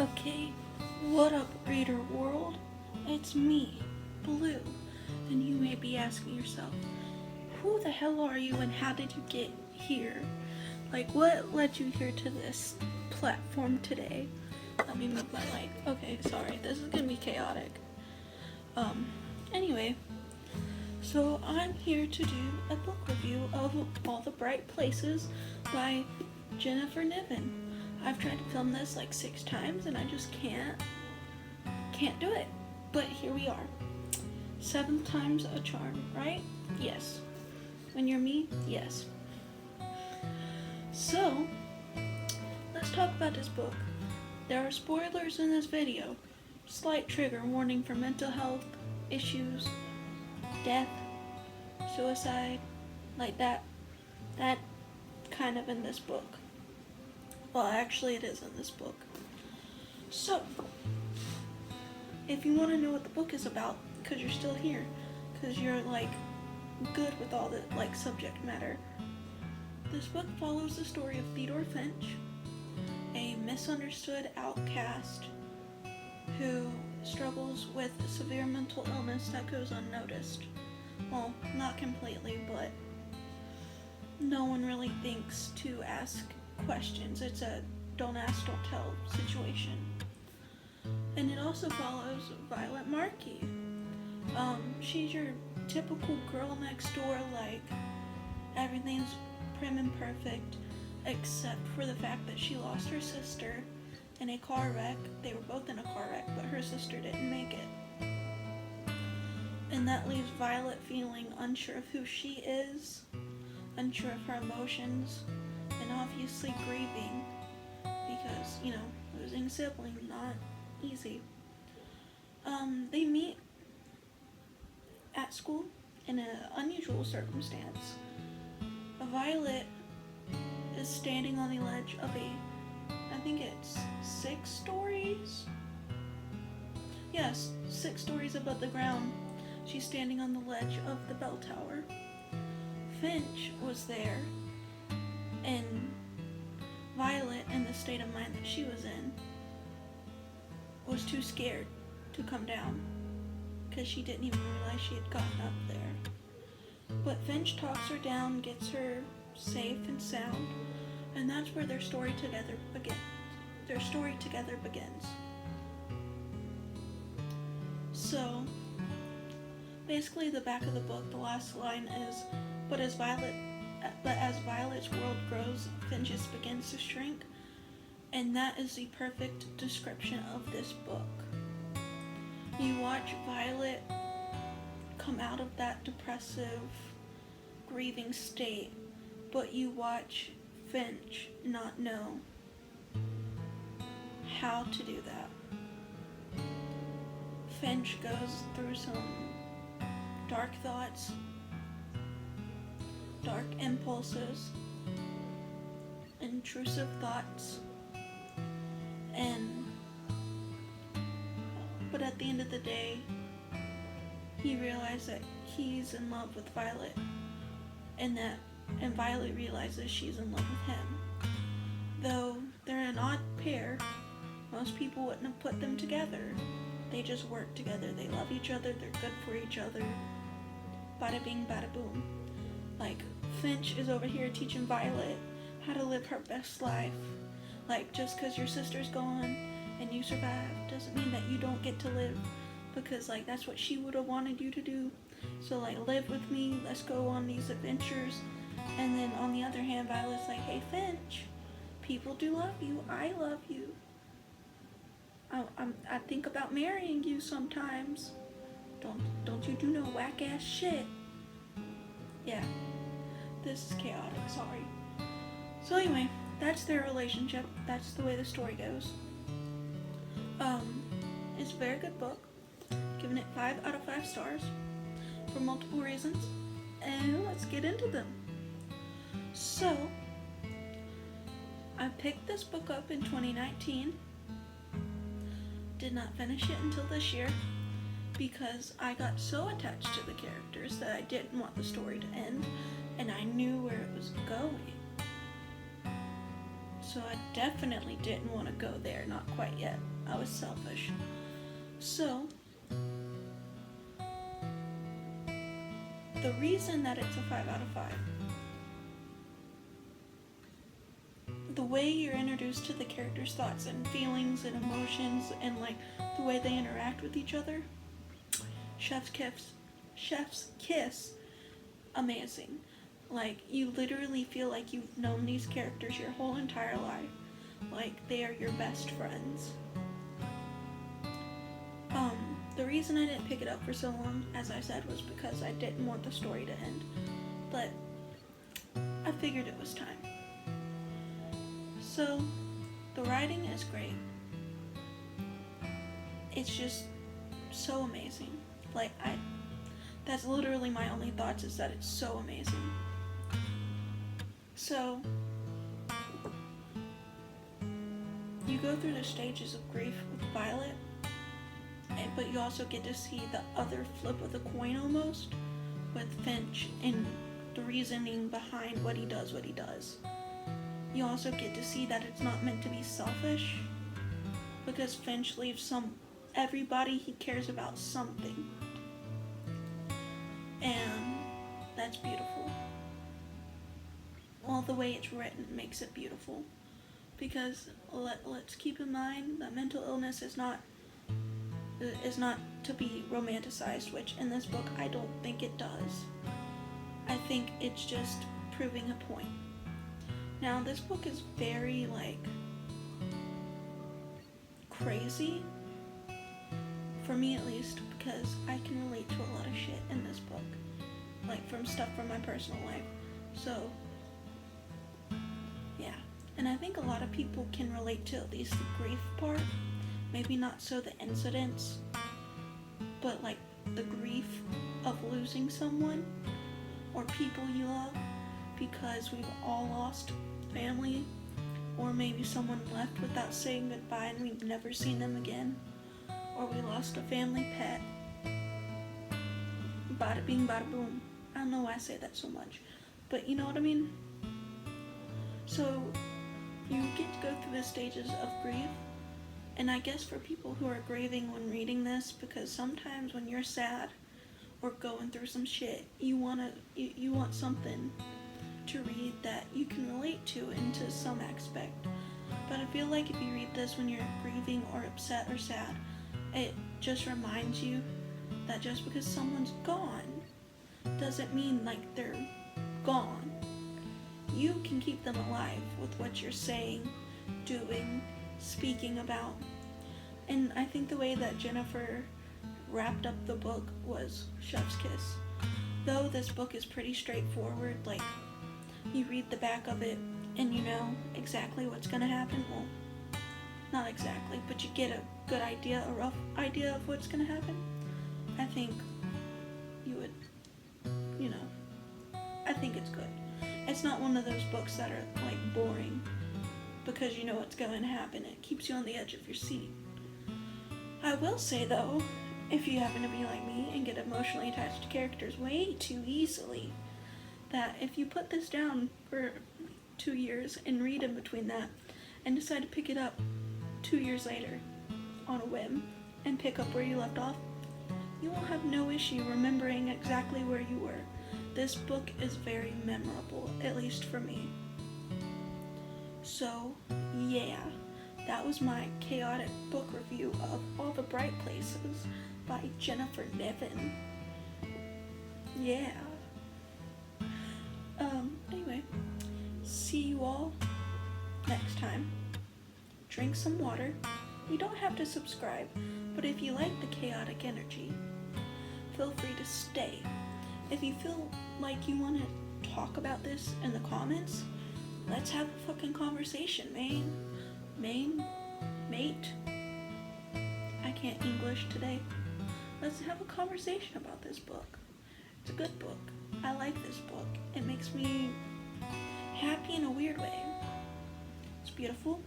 Okay, what up, reader world? It's me, Blue, and you may be asking yourself, who the hell are you and how did you get here? Like, what led you here to this platform today? Let me move my mic. Okay, sorry, this is gonna be chaotic. Anyway, so I'm here to do a book review of All the Bright Places by Jennifer Niven. I've tried to film this like 6 times and I just can't do it. But here we are. 7th time's a charm, right? Yes. When you're me, yes. So, let's talk about this book. There are spoilers in this video. Slight trigger warning for mental health issues, death, suicide, like that kind of in this book. Well, actually it is in this book. So, if you want to know what the book is about, because you're still here, because you're like good with all the like subject matter, this book follows the story of Theodore Finch, a misunderstood outcast who struggles with severe mental illness that goes unnoticed. Well, not completely, but no one really thinks to ask questions. It's a don't ask, don't tell situation. And it also follows Violet Markey. She's your typical girl next door, like everything's prim and perfect, except for the fact that she lost her sister in a car wreck. They were both in a car wreck, but her sister didn't make it. And that leaves Violet feeling unsure of who she is, unsure of her emotions, and obviously grieving because, losing siblings, not easy. They meet at school in an unusual circumstance. Violet is standing on the ledge of I think it's 6 stories? Yes, 6 stories above the ground. She's standing on the ledge of the bell tower. Finch was there, and Violet, in the state of mind that she was in, was too scared to come down because she didn't even realize she had gotten up there. But Finch talks her down, gets her safe and sound, and that's where their story together begins. So, basically the back of the book, the last line is, but as Violet's world grows, Finch's begins to shrink, and that is the perfect description of this book. You watch Violet come out of that depressive, grieving state, but you watch Finch not know how to do that. Finch goes through some dark thoughts, dark impulses, intrusive thoughts, but at the end of the day, he realized that he's in love with Violet, and Violet realizes she's in love with him. Though they're an odd pair, most people wouldn't have put them together. They just work together. They love each other. They're good for each other. Bada bing, bada boom. Like, Finch is over here teaching Violet how to live her best life. Like, just because your sister's gone and you survive doesn't mean that you don't get to live, because like that's what she would have wanted you to do. So like, live with me, let's go on these adventures. And then on the other hand, Violet's like, hey Finch, people do love you. I love you. I think about marrying you sometimes. Don't you do no whack ass shit. Yeah, this is chaotic, sorry. So anyway, that's their relationship. That's the way the story goes. It's a very good book. Giving it 5 out of 5 stars for multiple reasons. And let's get into them. So, I picked this book up in 2019. Did not finish it until this year because I got so attached to the characters that I didn't want the story to end, and I knew where it was going. So I definitely didn't want to go there, not quite yet. I was selfish. So, the reason that it's a 5 out of 5, the way you're introduced to the characters' thoughts and feelings and emotions and like the way they interact with each other, chef's kiss, amazing. Like, you literally feel like you've known these characters your whole entire life. Like, they are your best friends. The reason I didn't pick it up for so long, as I said, was because I didn't want the story to end. But I figured it was time. So, the writing is great. It's just so amazing. Like, that's literally my only thoughts, is that it's so amazing. So, you go through the stages of grief with Violet, but you also get to see the other flip of the coin almost, with Finch and the reasoning behind what he does. You also get to see that it's not meant to be selfish, because Finch leaves everybody he cares about something. And that's beautiful. All the way it's written makes it beautiful. Because let's keep in mind that mental illness is not to be romanticized, which in this book I don't think it does. I think it's just proving a point. Now, this book is very, crazy, for me at least, because I can relate to a lot of shit in this book, from stuff from my personal life. So, yeah. And I think a lot of people can relate to at least the grief part. Maybe not so the incidents, but the grief of losing someone or people you love, because we've all lost family, or maybe someone left without saying goodbye and we've never seen them again, or we lost a family pet. Bada bing, bada boom. I don't know why I say that so much, but you know what I mean? So, you get to go through the stages of grief, and I guess for people who are grieving when reading this, because sometimes when you're sad or going through some shit, you want something to read that you can relate to into some aspect. But I feel like if you read this when you're grieving or upset or sad, it just reminds you that just because someone's gone doesn't mean they're gone. You can keep them alive with what you're saying, doing, speaking about. And I think the way that Jennifer wrapped up the book was chef's kiss. Though this book is pretty straightforward, you read the back of it and you know exactly what's gonna happen. Well, not exactly, but you get a good idea, a rough idea of what's gonna happen. I think you would, I think it's good. It's not one of those books that are boring because you know what's going to happen. It keeps you on the edge of your seat. I will say though, if you happen to be like me and get emotionally attached to characters way too easily, that if you put this down for 2 years and read in between that and decide to pick it up 2 years later on a whim and pick up where you left off, you will have no issue remembering exactly where you were. This book is very memorable, at least for me. So, yeah, that was my chaotic book review of All the Bright Places by Jennifer Niven. Yeah. Anyway, see you all next time. Drink some water. You don't have to subscribe, but if you like the chaotic energy, feel free to stay. If you feel like you want to talk about this in the comments, let's have a fucking conversation, mate. I can't English today. Let's have a conversation about this book. It's a good book. I like this book. It makes me happy in a weird way. It's beautiful.